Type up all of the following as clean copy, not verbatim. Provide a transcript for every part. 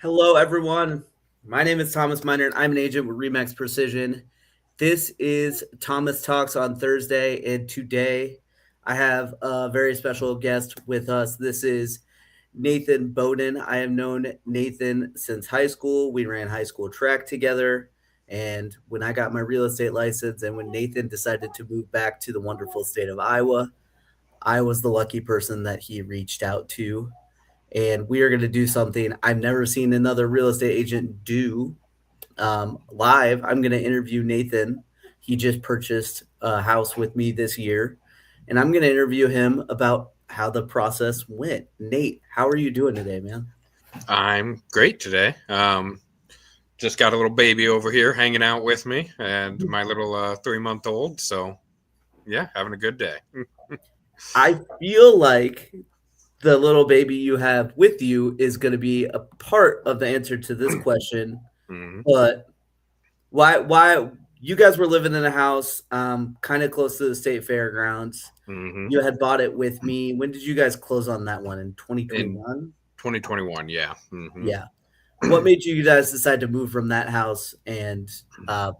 Hello, everyone. My name is Thomas Miner, and I'm an agent with Remax Precision. This is Thomas Talks on Thursday, and today I have a very special guest with us. This is Nathan Bowden. I have known Nathan since high school. We ran high school track together. And when I got my real estate license, and when Nathan decided to move back to the wonderful state of Iowa, I was the lucky person that he reached out to, and we are going to do something I've never seen another real estate agent do live. I'm going to interview Nathan. He just purchased a house with me this year, and I'm going to interview him about how the process went. Nate, how are you doing today, man? I'm great today. Just got a little baby over here hanging out with me and my little 3-month-old. So, yeah, having a good day. I feel like the little baby you have with you is going to be a part of the answer to this question, Mhm. but why you guys were living in a house kind of close to the state fairgrounds. Mhm. You had bought it with me. When did you guys close on that one? In In 2021? 2021, yeah. Yeah. What made you guys decide to move from that house and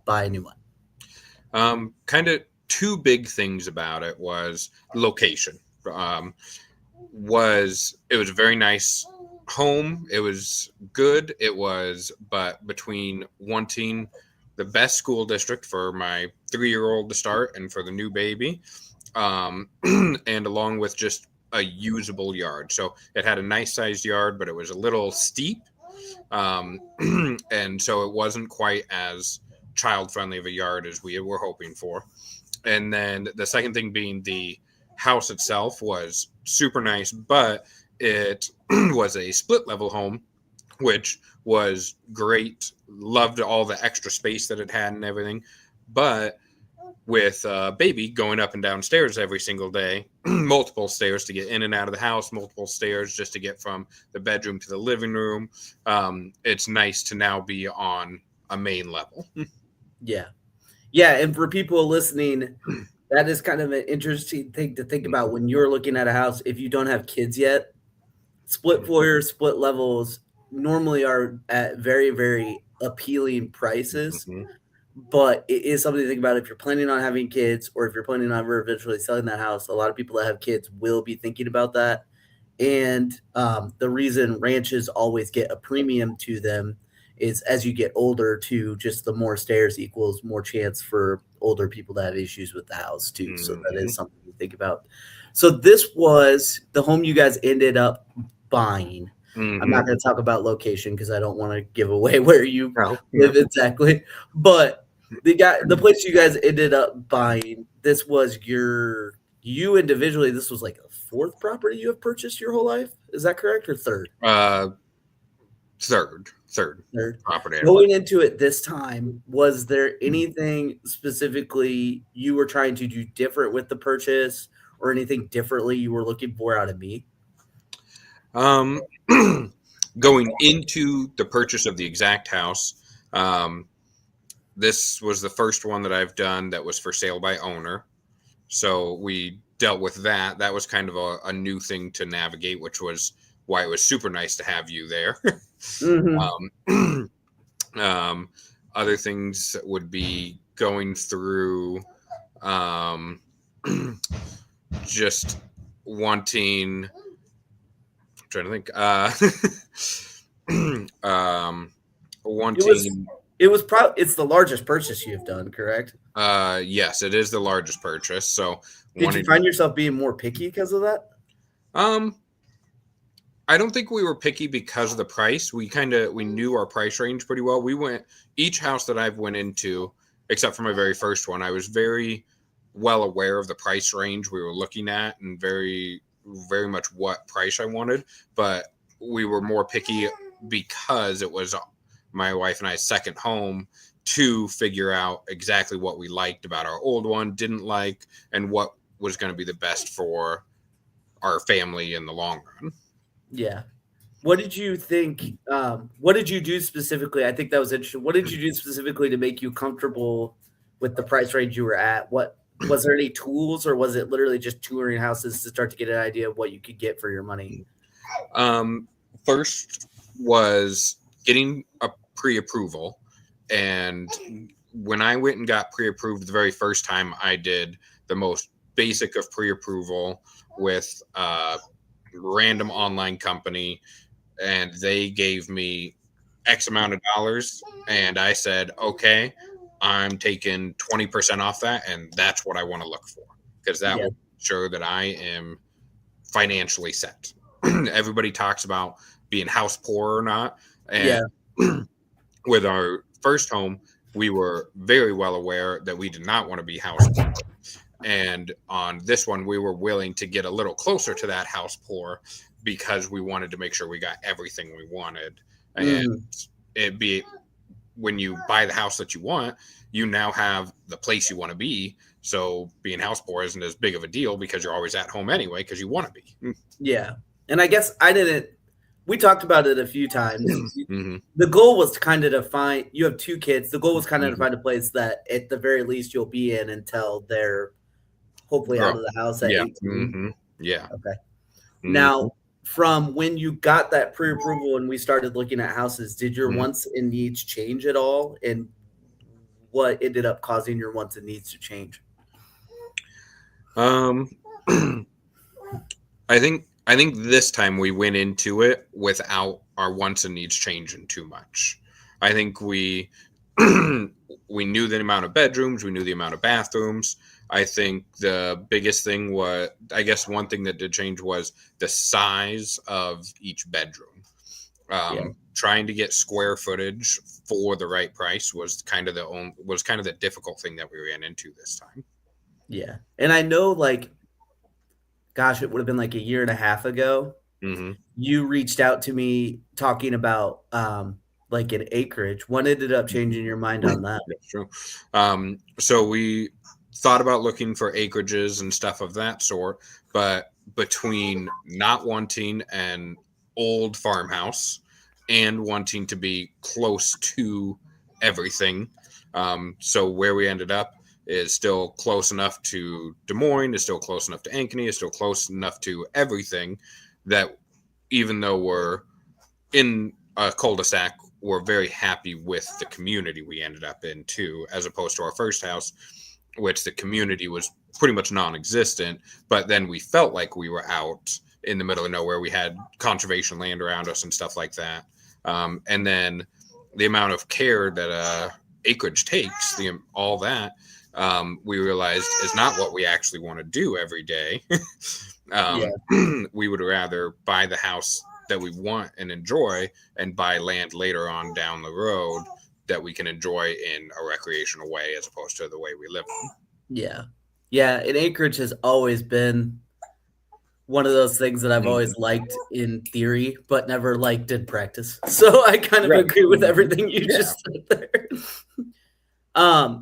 buy a new one? Kind of two big things about it was location. Um, it was a very nice home. It was good. But between wanting the best school district for my 3-year-old to start and for the new baby, and along with just a usable yard. So it had a nice sized yard, but it was a little steep. Um, and so it wasn't quite as child friendly of a yard as we were hoping for. And then the second thing being the house itself was super nice, but it was a split level home, which was great. Loved all the extra space that it had and everything. But with baby going up and down stairs every single day, multiple stairs to get in and out of the house, multiple stairs just to get from the bedroom to the living room. It's nice to now be on a main level. Yeah. Yeah. And for people listening, that is kind of an interesting thing to think about when you're looking at a house. If you don't have kids yet, split floors, split levels normally are at very, very appealing prices. Mhm. But it is something to think about if you're planning on having kids or if you're planning on ever eventually selling that house. A lot of people that have kids will be thinking about that. And the reason ranches always get a premium to them is as you get older, too, just the more stairs equals more chance for older people to have issues with the house, too. So that is Mhm. something to think about. So this was the home you guys ended up buying. I'm Mhm. not going to talk about location because I don't want to give away where you No, no. live exactly. But the place you guys ended up buying, this was you individually, this was like a fourth property you have purchased your whole life. Is that correct or third? Uh, third Third. property I bought. Going into it this time, was there anything specifically you were trying to do different with the purchase or anything differently you were looking for out of me? Um, going into the purchase of the exact house, um, this was the first one that I've done that was for sale by owner. So we dealt with that. That was kind of a new thing to navigate, which was why it was super nice to have you there. Mhm. um, um, Other things would be going through um, just wanting. I'm trying to think. It was Wanting. it's the largest purchase you've done, correct? Yes, it is the largest purchase. So Did you wanting. find yourself being more picky because of that? Um, I don't think we were picky because of the price. We knew our price range pretty well. We went each house that I've went into, except for my very first one, I was very well aware of the price range we were looking at and very much what price I wanted. But we were more picky because it was my wife and I's second home to figure out exactly what we liked about our old one, didn't like, and what was going to be the best for our family in the long run. Yeah. What did you think? What did you do specifically? I think that was interesting. What did you do specifically to make you comfortable with the price range you were at? What was there any tools, or was it literally just touring houses to start to get an idea of what you could get for your money? Um, First was getting a pre-approval. And when I went and got pre-approved the very first time, I did the most basic of pre-approval with a random online company, and they gave me X amount of dollars, and I said, okay, I'm taking 20% off that, and that's what I want to look for, because that will ensure that I am financially set. Everybody talks about being house poor or not, and with our first home, we were very well aware that we did not want to be house poor. And on this one, we were willing to get a little closer to that house poor because we wanted to make sure we got everything we wanted. And it be when you buy the house that you want, you now have the place you want to be. So being house poor isn't as big of a deal because you're always at home anyway because you want to be. Yeah. And I guess we talked about it a few times. The goal was kind of to find, you have 2 kids. The goal was kind of to find a place that at the very least you'll be in until they're hopefully out of the house at 18. Okay. Now, from when you got that pre-approval and we started looking at houses, did your wants and needs change at all? And what ended up causing your wants and needs to change? I think this time we went into it without our wants and needs changing too much. I think we we knew the amount of bedrooms, we knew the amount of bathrooms. I think the biggest thing was, I guess one thing that did change was the size of each bedroom. Trying to get square footage for the right price was kind of the difficult thing that we ran into this time. Yeah. And I know, like, gosh, it would have been like a year and a half ago. You reached out to me talking about like an acreage. What ended up changing your mind on that? That's true. So we thought about looking for acreages and stuff of that sort, but between not wanting an old farmhouse and wanting to be close to everything, so where we ended up is still close enough to Des Moines, is still close enough to Ankeny, is still close enough to everything that even though we're in a cul-de-sac, we're very happy with the community we ended up in too, as opposed to our first house, which the community was pretty much non-existent, but then we felt like we were out in the middle of nowhere. We had conservation land around us and stuff like that. And then the amount of care that acreage takes, all that, we realized is not what we actually want to do every day. We would rather buy the house that we want and enjoy and buy land later on down the road that we can enjoy in a recreational way as opposed to the way we live. Yeah. And acreage has always been one of those things that I've always liked in theory, but never liked in practice. So I kind of agree with everything you just said there.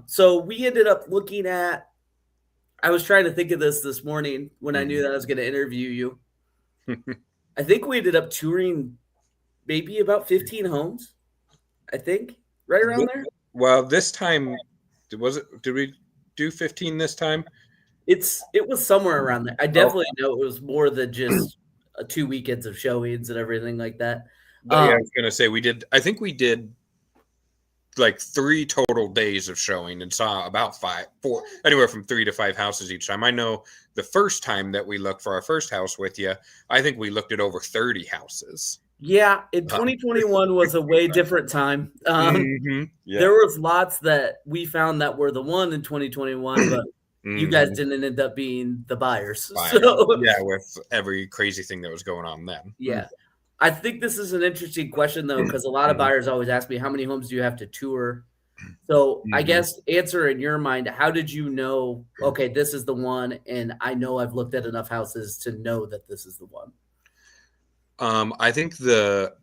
So we ended up looking at, I was trying to think of this morning when I knew that I was going to interview you. I think we ended up touring maybe about 15 homes, I think, right around there. Well, this time, did we do 15 this time? It was somewhere around there. I definitely know it was more than just 2 weekends of showings and everything like that. I was going to say I think we did like 3 total days of showing and saw about 4, anywhere from 3 to 5 houses each time. I know the first time that we looked for our first house with you, I think we looked at over 30 houses. Yeah, in 2021 was a way different time. There was lots that we found that were the one in 2021, but you guys didn't end up being the buyers. So, yeah, with every crazy thing that was going on then. Yeah. I think this is an interesting question, though, because a lot of buyers always ask me, how many homes do you have to tour? So I guess answer in your mind, how did you know, okay, this is the one, and I know I've looked at enough houses to know that this is the one? I think the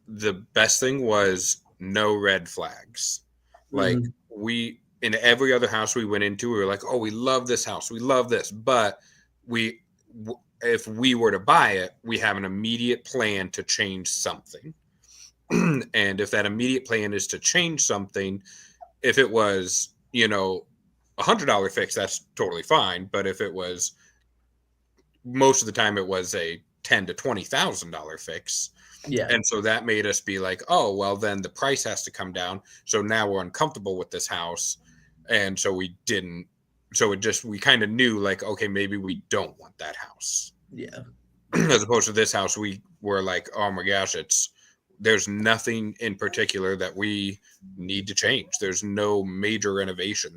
best thing was no red flags. Like in every other house we went into, we were like, oh, we love this house. We love this. But if we were to buy it, we have an immediate plan to change something. And if that immediate plan is to change something, if it was, $100 fix, that's totally fine. But if it was, most of the time it was a $10,000 to $20,000 fix. Yeah. And so that made us be like, oh, well, then the price has to come down. So now we're uncomfortable with this house. And so we didn't. So we kind of knew like, okay, maybe we don't want that house. Yeah. As opposed to this house, we were like, oh my gosh, there's nothing in particular that we need to change. There's no major renovation.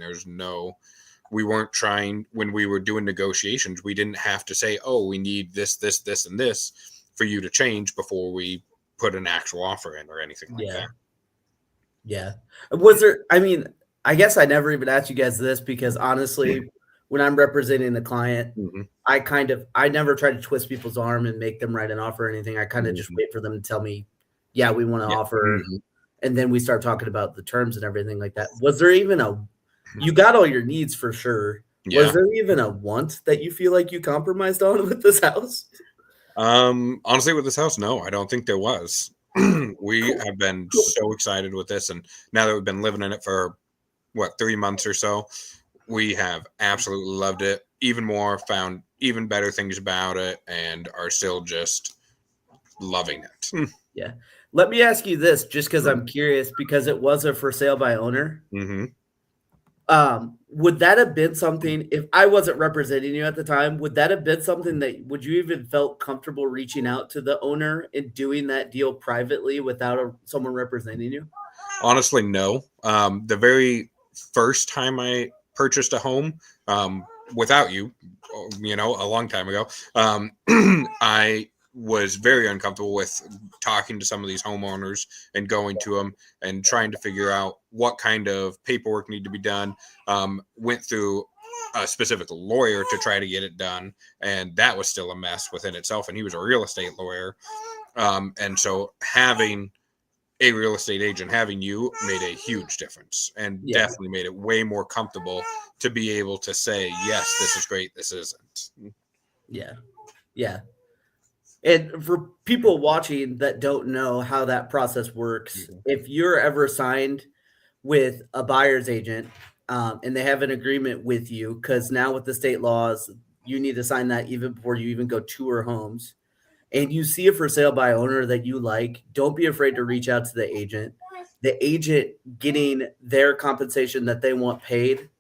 We weren't trying, when we were doing negotiations, we didn't have to say, oh, we need this, this, this, and this for you to change before we put an actual offer in or anything like that. Yeah. Was there, I mean, I guess I never even asked you guys this because honestly, when I'm representing the client, I never try to twist people's arm and make them write an offer or anything. I kind of just wait for them to tell me, yeah, we want to offer. And then we start talking about the terms and everything like that. Was there even you got all your needs for sure. Yeah. Was there even a want that you feel like you compromised on with this house? Honestly, with this house, no, I don't think there was. We have been so excited with this. And now that we've been living in it for 3 months or so, we have absolutely loved it even more, found even better things about it, and are still just loving it. Yeah. Let me ask you this, just because I'm curious, because it was a for sale by owner. Would that have been something, if I wasn't representing you at the time, would that have been something that, would you even felt comfortable reaching out to the owner and doing that deal privately without someone representing you? Honestly, no. The very first time I purchased a home without you, a long time ago, I was very uncomfortable with talking to some of these homeowners and going to them and trying to figure out what kind of paperwork needed to be done. Went through a specific lawyer to try to get it done, and that was still a mess within itself. And he was a real estate lawyer. And so having a real estate agent, having you, made a huge difference, and definitely made it way more comfortable to be able to say, yes, this is great, this isn't. Yeah. Yeah. And for people watching that don't know how that process works, if you're ever signed with a buyer's agent and they have an agreement with you, because now with the state laws, you need to sign that even before you even go tour homes, and you see a for sale by owner that you like, don't be afraid to reach out to the agent. The agent getting their compensation that they want paid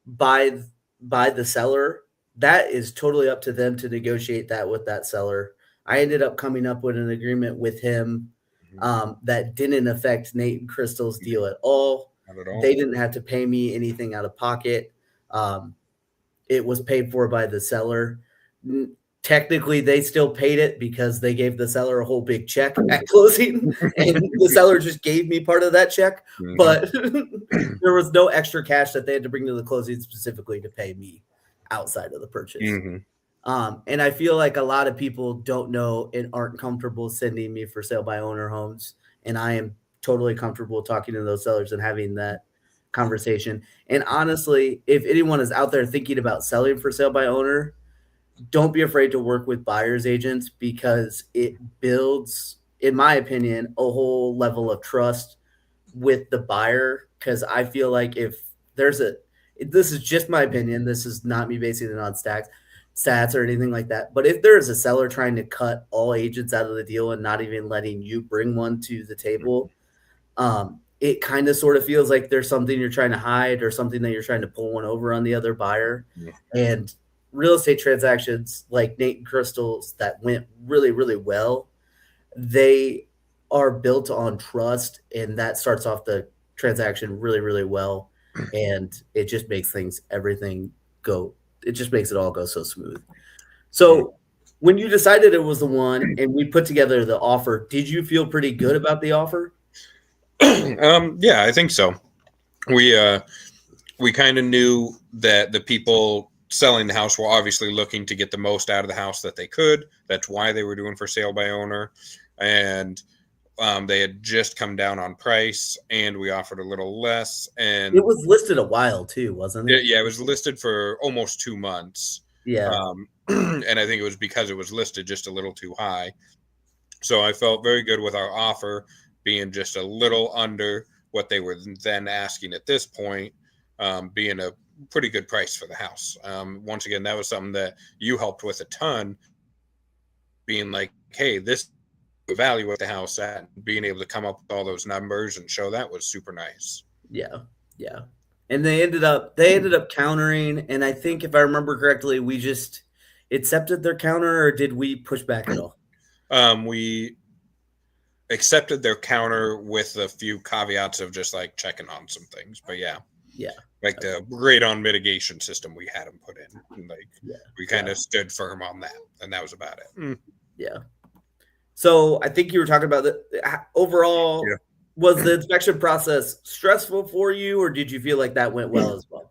by the seller, that is totally up to them to negotiate that with that seller. I ended up coming up with an agreement with him that didn't affect Nate and Crystal's deal at all. Not at all. They didn't have to pay me anything out of pocket. It was paid for by the seller. Technically, they still paid it because they gave the seller a whole big check at closing, and the seller just gave me part of that check. But there was no extra cash that they had to bring to the closing specifically to pay me outside of the purchase. And I feel like a lot of people don't know and aren't comfortable sending me for sale by owner homes. And I am totally comfortable talking to those sellers and having that conversation. And honestly, if anyone is out there thinking about selling for sale by owner, don't be afraid to work with buyer's agents, because it builds, in my opinion, a whole level of trust with the buyer. Because I feel like if there's this is just my opinion, this is not me basing it on stats or anything like that. But if there is a seller trying to cut all agents out of the deal and not even letting you bring one to the table, it kind of sort of feels like there's something you're trying to hide or something that you're trying to pull one over on the other buyer. And real estate transactions like Nate and Crystal's that went really, really well, they are built on trust, and that starts off the transaction really, really well. And it just makes everything go. It just makes it all go so smooth. So when you decided it was the one and we put together the offer, did you feel pretty good about the offer? Yeah, I think so. We kind of knew that the people selling the house were obviously looking to get the most out of the house that they could. That's why they were doing for sale by owner. And they had just come down on price, and we offered a little less. And it was listed a while too, wasn't it? Yeah, it was listed for almost 2 months. Yeah. And I think it was because it was listed just a little too high. So I felt very good with our offer being just a little under what they were then asking at this point, being a pretty good price for the house. Once again, that was something that you helped with a ton. being like, hey, this evaluate the house at, and being able to come up with all those numbers and show that was super nice. Yeah, yeah. And they ended up countering, and I think if I remember correctly, we just accepted their counter, or did we push back at all? We accepted their counter with a few caveats of just like checking on some things, but yeah, like the radon mitigation system we had them put in, like we kind of stood firm on that, and that was about it. Yeah. So I think you were talking about the overall. Yeah. Was the inspection process stressful for you, or did you feel like that went well as well?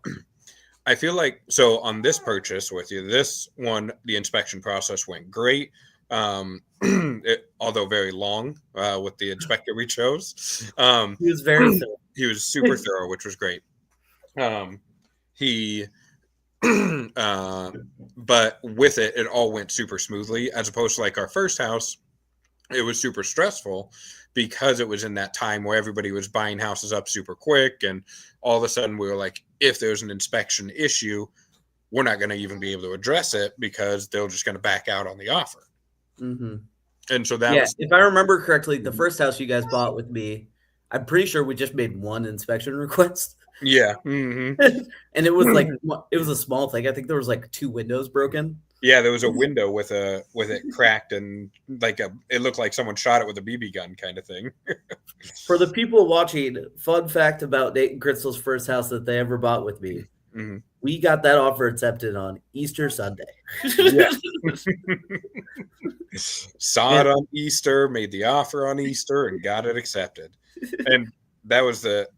I feel like, so on this purchase with you, this one, the inspection process went great. Although very long with the inspector we chose. He was very thorough. He was super thorough, which was great. But with it, it all went super smoothly, as opposed to like our first house. It was super stressful because it was in that time where everybody was buying houses up super quick, and all of a sudden we were like, if there's an inspection issue, we're not going to even be able to address it because they're just going to back out on the offer. Mm-hmm. And so that was, if I remember correctly, the first house you guys bought with me, I'm pretty sure we just made one inspection request. Yeah. And it was like, it was a small thing. I think there was like 2 windows broken. Yeah, there was a window with it cracked, and like it looked like someone shot it with a BB gun kind of thing. For the people watching, fun fact about Nate and Crystal's first house that they ever bought with me. Mm-hmm. We got that offer accepted on Easter Sunday. Saw it on Easter, made the offer on Easter, and got it accepted. And that was the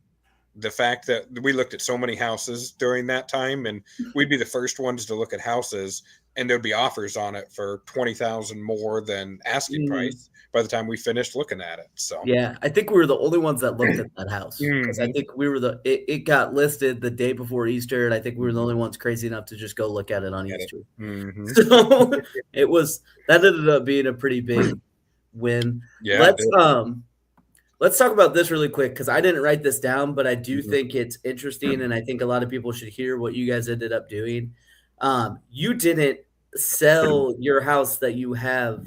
fact that we looked at so many houses during that time, and we'd be the first ones to look at houses, and there'd be offers on it for $20,000 more than asking price by the time we finished looking at it. So yeah, I think we were the only ones that looked at that house, because I think we were it got listed the day before Easter, and I think we were the only ones crazy enough to just go look at it on Easter. So that ended up being a pretty big win. Yeah, let's talk about this really quick, because I didn't write this down, but I do think it's interesting, and I think a lot of people should hear what you guys ended up doing. You didn't sell your house that you have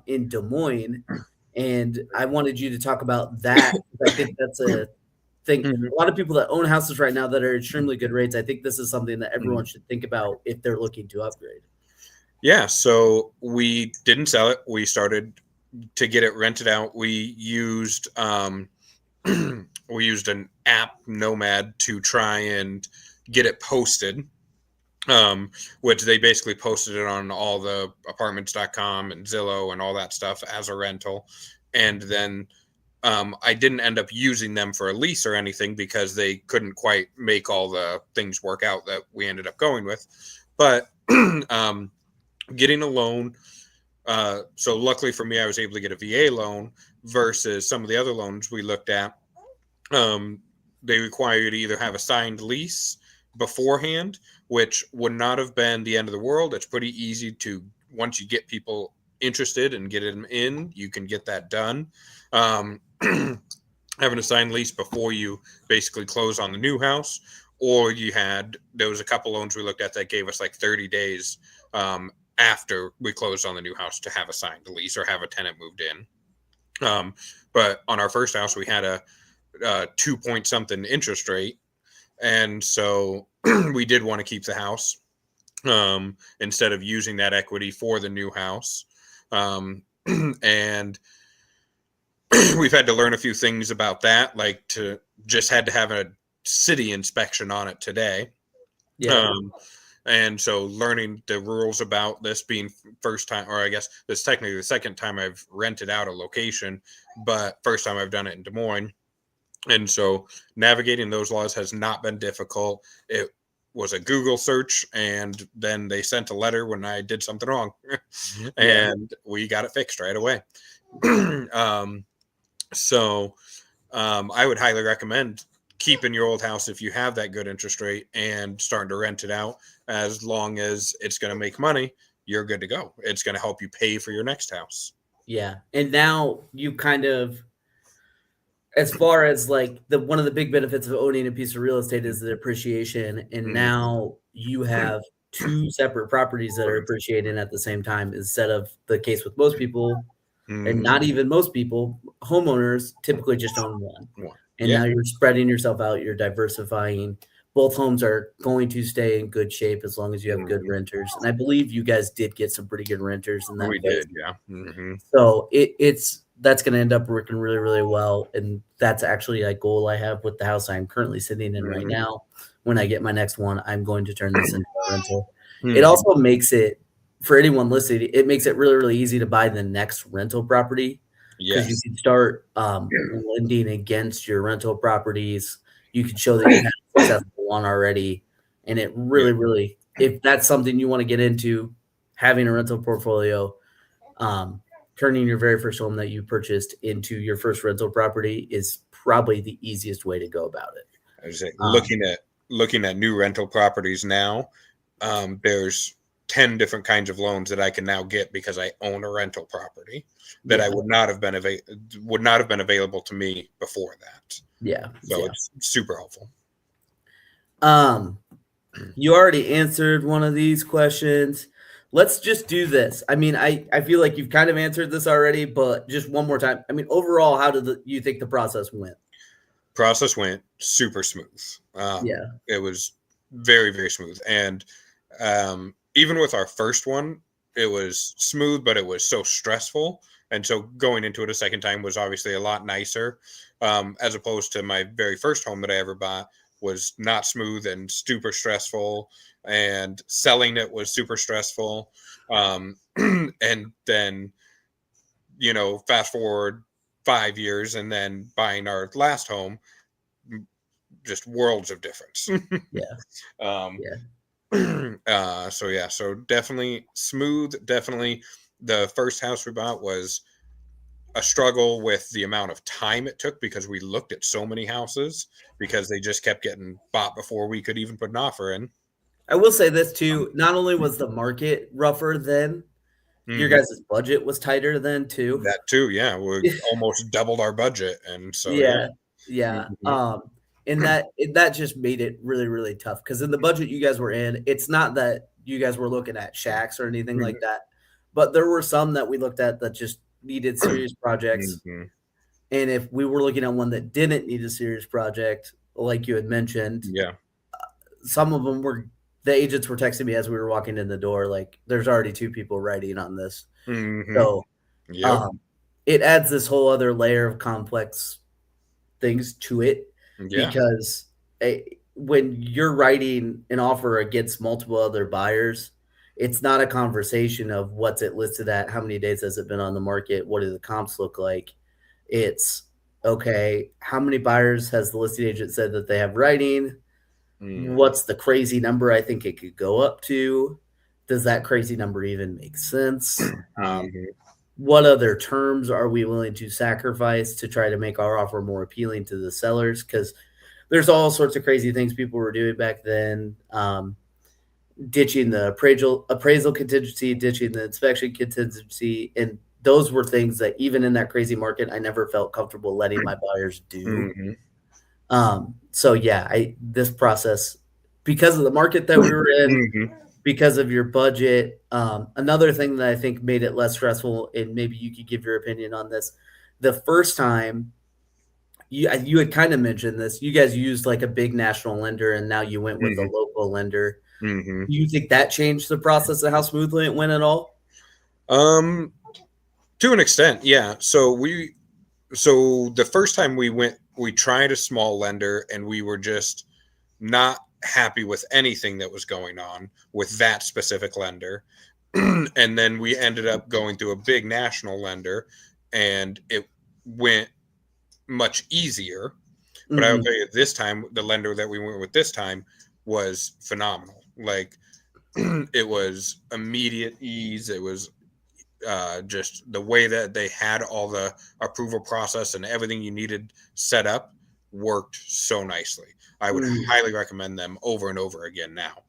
in Des Moines, and I wanted you to talk about that. I think that's a thing. A lot of people that own houses right now that are extremely good rates, I think this is something that everyone should think about if they're looking to upgrade. Yeah, so we didn't sell it. We started to get it rented out. We used an app, Nomad, to try and get it posted. Which they basically posted it on all the apartments.com and Zillow and all that stuff as a rental. And then I didn't end up using them for a lease or anything because they couldn't quite make all the things work out that we ended up going with. But getting a loan, so luckily for me, I was able to get a VA loan versus some of the other loans we looked at. They require you to either have a signed lease beforehand, which would not have been the end of the world. It's pretty easy to, once you get people interested and get them in, you can get that done. Having a signed lease before you basically close on the new house, or there was a couple loans we looked at that gave us like 30 days after we closed on the new house to have a signed lease or have a tenant moved in. But on our first house, we had a 2-point-something interest rate. And so we did want to keep the house instead of using that equity for the new house. And we've had to learn a few things about that, like had to have a city inspection on it today. Yeah. And so learning the rules about this being first time, or I guess this is technically the second time I've rented out a location, but first time I've done it in Des Moines. And so navigating those laws has not been difficult. It was a Google search, and then they sent a letter when I did something wrong, and we got it fixed right away. So I would highly recommend keeping your old house if you have that good interest rate and starting to rent it out. As long as it's going to make money, you're good to go. It's going to help you pay for your next house. Yeah. And now you kind of, as far as like one of the big benefits of owning a piece of real estate is the appreciation. And now you have two separate properties that are appreciating at the same time instead of the case with most people, and not even most people, homeowners typically just own one. And Yeah. now you're spreading yourself out, you're diversifying. Both homes are going to stay in good shape as long as you have good renters. And I believe you guys did get some pretty good renters in that. We phase. did, yeah. So that's going to end up working really, really well. And that's actually a goal I have with the house I'm currently sitting in right now. When I get my next one, I'm going to turn this into a rental. It also makes it, for anyone listening, it makes it really, really easy to buy the next rental property. Because you can start lending against your rental properties. You can show that you have a successful one already. And it really, really, if that's something you want to get into, having a rental portfolio, turning your very first home that you purchased into your first rental property is probably the easiest way to go about it. I was saying, looking at new rental properties now, there's 10 different kinds of loans that I can now get because I own a rental property that I would not have been available to me before that. Yeah. So it's super helpful. You already answered one of these questions. Let's just do this. I mean, I feel like you've kind of answered this already, but just one more time. I mean, overall, how did you think the process went? Process went super smooth. It was very, very smooth. And even with our first one, it was smooth, but it was so stressful. And so going into it a second time was obviously a lot nicer, as opposed to my very first home that I ever bought was not smooth and super stressful, and selling it was super stressful. And then, fast forward 5 years and then buying our last home, just worlds of difference. So definitely smooth. Definitely the first house we bought was a struggle with the amount of time it took because we looked at so many houses because they just kept getting bought before we could even put an offer in. I will say this too. Not only was the market rougher then, your guys' budget was tighter then too. That too, yeah. We almost doubled our budget. And so yeah. And that just made it really, really tough because in the budget you guys were in, it's not that you guys were looking at shacks or anything like that, but there were some that we looked at that just needed serious projects. And if we were looking at one that didn't need a serious project, like you had mentioned, some of them were, the agents were texting me as we were walking in the door, like, there's already 2 people writing on this. So it adds this whole other layer of complex things to it. Because when you're writing an offer against multiple other buyers, it's not a conversation of what's it listed at, how many days has it been on the market, what do the comps look like. It's, okay, how many buyers has the listing agent said that they have writing? What's the crazy number I think it could go up to? Does that crazy number even make sense? What other terms are we willing to sacrifice to try to make our offer more appealing to the sellers? Because there's all sorts of crazy things people were doing back then. Ditching the appraisal contingency, ditching the inspection contingency. And those were things that even in that crazy market, I never felt comfortable letting my buyers do. So this process, because of the market that we were in, because of your budget, another thing that I think made it less stressful, and maybe you could give your opinion on this. The first time, you had kind of mentioned this, you guys used like a big national lender, and now you went with a local lender. Do you think that changed the process of how smoothly it went at all? To an extent, yeah. So the first time we tried a small lender, and we were just not happy with anything that was going on with that specific lender. And then we ended up going through a big national lender, and it went much easier. But I'll tell you, this time, the lender that we went with this time was phenomenal. Like, it was immediate ease. It was just the way that they had all the approval process and everything you needed set up worked so nicely. I would highly recommend them over and over again now.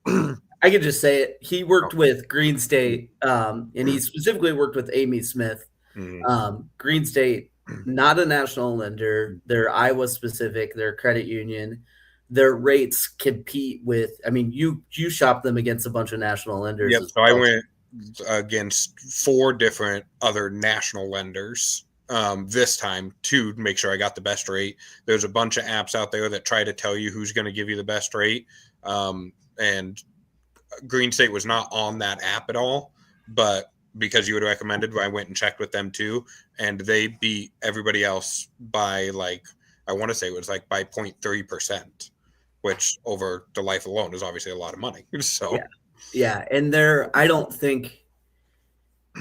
I could just say it. He worked with Green State, and he specifically worked with Amy Smith. Green State, not a national lender. They're Iowa specific. They're a credit union. their rates compete with, I mean, you shop them against a bunch of national lenders Yep. as So I well. went against 4 different other national lenders this time to make sure I got the best rate. There's a bunch of apps out there that try to tell you who's going to give you the best rate. And Green State was not on that app at all, but because you had recommended, I went and checked with them too, and they beat everybody else by like, I want to say it was like by 0.3%, which over the life alone is obviously a lot of money. So Yeah, and I don't think,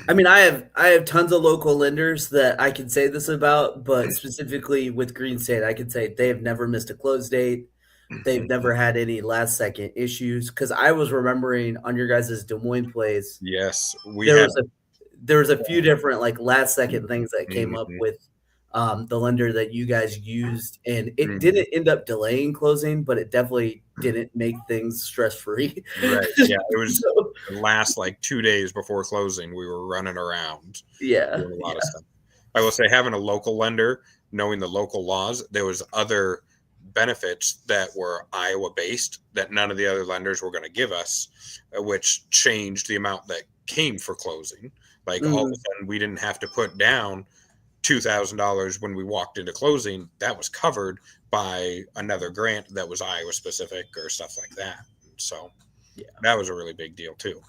I mean, I have tons of local lenders that I can say this about, but specifically with Green State, I can say they have never missed a close date. They've never had any last second issues. Because I was remembering on your guys' Des Moines plays, yes, there was a few different like last second things that came up Mhm. with the lender that you guys used, and it Mhm. didn't end up delaying closing, but it definitely didn't make things stress free. Right. Yeah, it was So, the last like 2 days before closing. We were running around yeah, doing a lot of stuff. I will say having a local lender, knowing the local laws, there was other benefits that were Iowa based that none of the other lenders were going to give us, which changed the amount that came for closing. Like all of a sudden, we didn't have to put down $2,000 when we walked into closing. That was covered by another grant that was Iowa specific or stuff like that. So yeah. that was a really big deal too.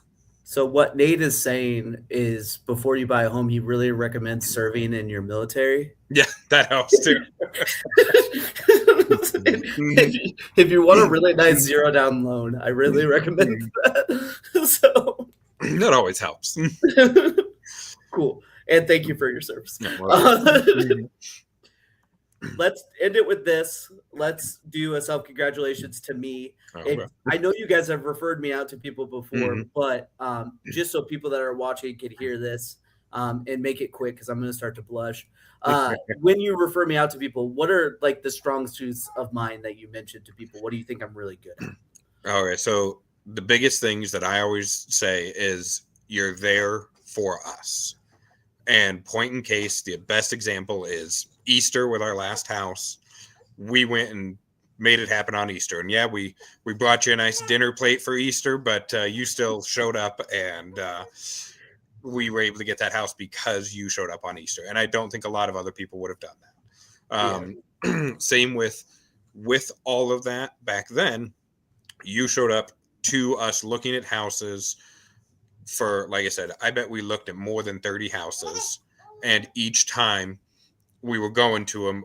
So what Nate is saying is, before you buy a home, he really recommends serving in your military. Yeah, that helps too. If you want a really nice zero down loan, I really recommend that. So That always helps. cool. And thank you for your service. Let's end it with this. Let's do a self congratulations to me. Okay. I know you guys have referred me out to people before, but just so people that are watching could hear this, and make it quick because I'm going to start to blush. When you refer me out to people, what are like the strong suits of mine that you mentioned to people? What do you think I'm really good at? All right. So the biggest things that I always say is you're there for us. And point in case, the best example is Easter with our last house. We went and made it happen on Easter. And yeah, we brought you a nice dinner plate for Easter, but you still showed up, and we were able to get that house because you showed up on Easter. And I don't think a lot of other people would have done that. Same with all of that back then. You showed up to us looking at houses for, like I said, I bet we looked at more than 30 houses, and each time we were going to them,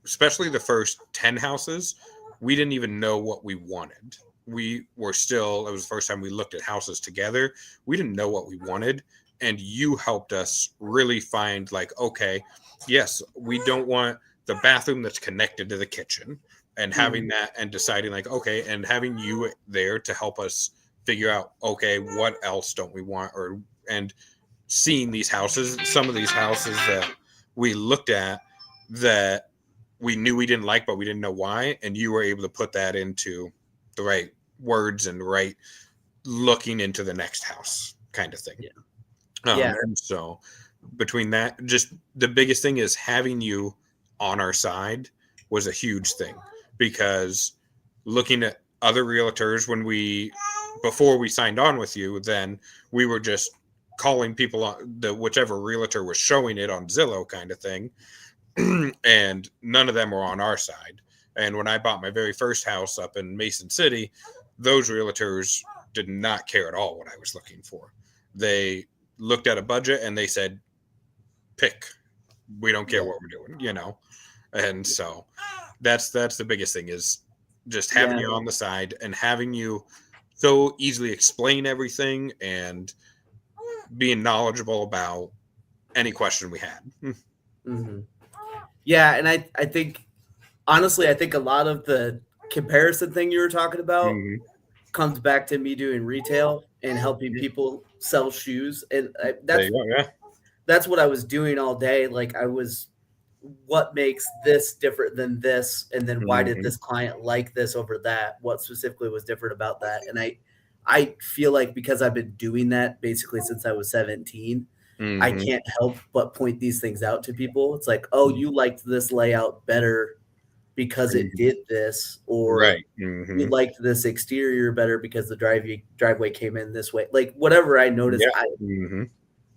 especially the first 10 houses, we didn't even know what we wanted. We were still, it was the first time we looked at houses together. We didn't know what we wanted, and you helped us really find like, okay, yes, we don't want the bathroom that's connected to the kitchen, and having that and deciding like, okay, and having you there to help us figure out, okay, what else don't we want, and seeing these houses, some of these houses that we looked at that we knew we didn't like, but we didn't know why, and you were able to put that into the right words and right looking into the next house kind of thing. And so between that, just the biggest thing is having you on our side was a huge thing, because looking at other realtors before we signed on with you, then we were just calling people on whichever realtor was showing it on Zillow kind of thing. And none of them were on our side. And when I bought my very first house up in Mason City, those realtors did not care at all what I was looking for. They looked at a budget and they said, pick, we don't care what we're doing, And so that's the biggest thing, is just having you on the side and having you so easily explain everything and being knowledgeable about any question we had. Yeah, and I think, honestly, I think a lot of the comparison thing you were talking about comes back to me doing retail and helping people sell shoes, and that's what I was doing all day. Like, I was, what makes this different than this, and then why did this client like this over that? What specifically was different about that? And I feel like because I've been doing that basically since I was 17, I can't help but point these things out to people. It's like, oh, you liked this layout better because it did this, or Right. we liked this exterior better because the driveway came in this way. Like whatever I noticed, Yeah.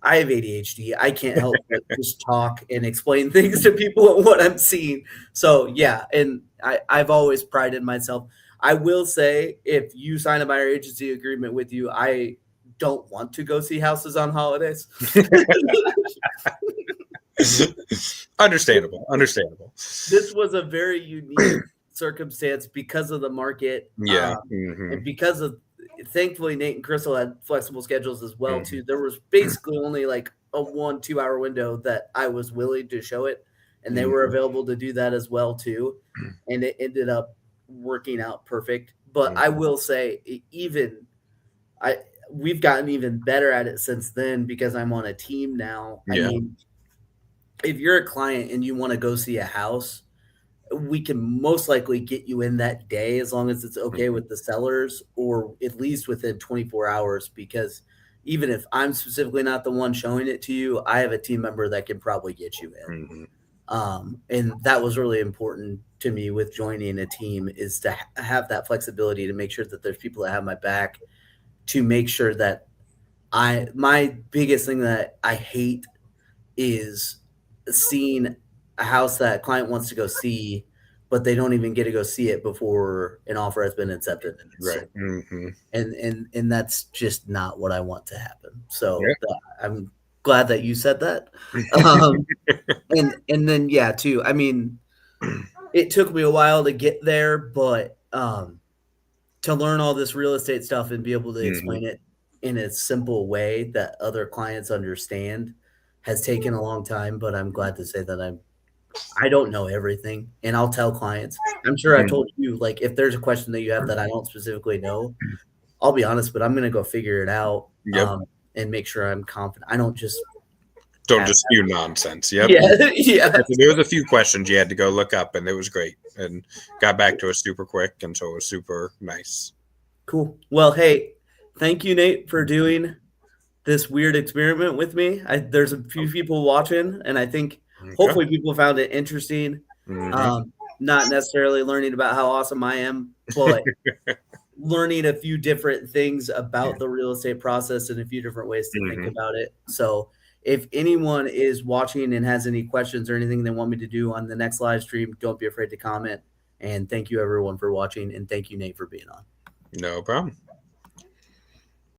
I have ADHD. I can't help but just talk and explain things to people and what I'm seeing. So yeah, and I've always prided myself. I will say, if you sign a buyer agency agreement with you, I don't want to go see houses on holidays. Understandable. This was a very unique circumstance because of the market. Yeah. And because of, thankfully, Nate and Crystal had flexible schedules as well too. There was basically only like a 1-2 hour window that I was willing to show it, and they were available to do that as well too. And it ended up working out perfect. But I will say, we've gotten even better at it since then because I'm on a team now. Yeah. I mean, if you're a client and you want to go see a house, we can most likely get you in that day as long as it's okay with the sellers, or at least within 24 hours, because even if I'm specifically not the one showing it to you, I have a team member that can probably get you in. And that was really important to me with joining a team, is to have that flexibility to make sure that there's people that have my back, to make sure that my biggest thing that I hate is seeing a house that a client wants to go see, but they don't even get to go see it before an offer has been accepted. Right. And that's just not what I want to happen. So I'm glad that you said that. And then, yeah, too, I mean, it took me a while to get there, but to learn all this real estate stuff and be able to explain it in a simple way that other clients understand has taken a long time. But I'm glad to say that I don't know everything, and I'll tell clients. I'm sure I told you, like, if there's a question that you have that I don't specifically know, I'll be honest, but I'm going to go figure it out and make sure I'm confident. I don't just spew nonsense. Yep. Yeah. There was a few questions you had to go look up, and it was great, and got back to us super quick, and so it was super nice. Cool. Well, hey, thank you, Nate, for doing this weird experiment with me. There's a few people watching, and I think hopefully people found it interesting. Not necessarily learning about how awesome I am, but learning a few different things about the real estate process and a few different ways to think about it. So if anyone is watching and has any questions or anything they want me to do on the next live stream, don't be afraid to comment. And thank you, everyone, for watching. And thank you, Nate, for being on. No problem.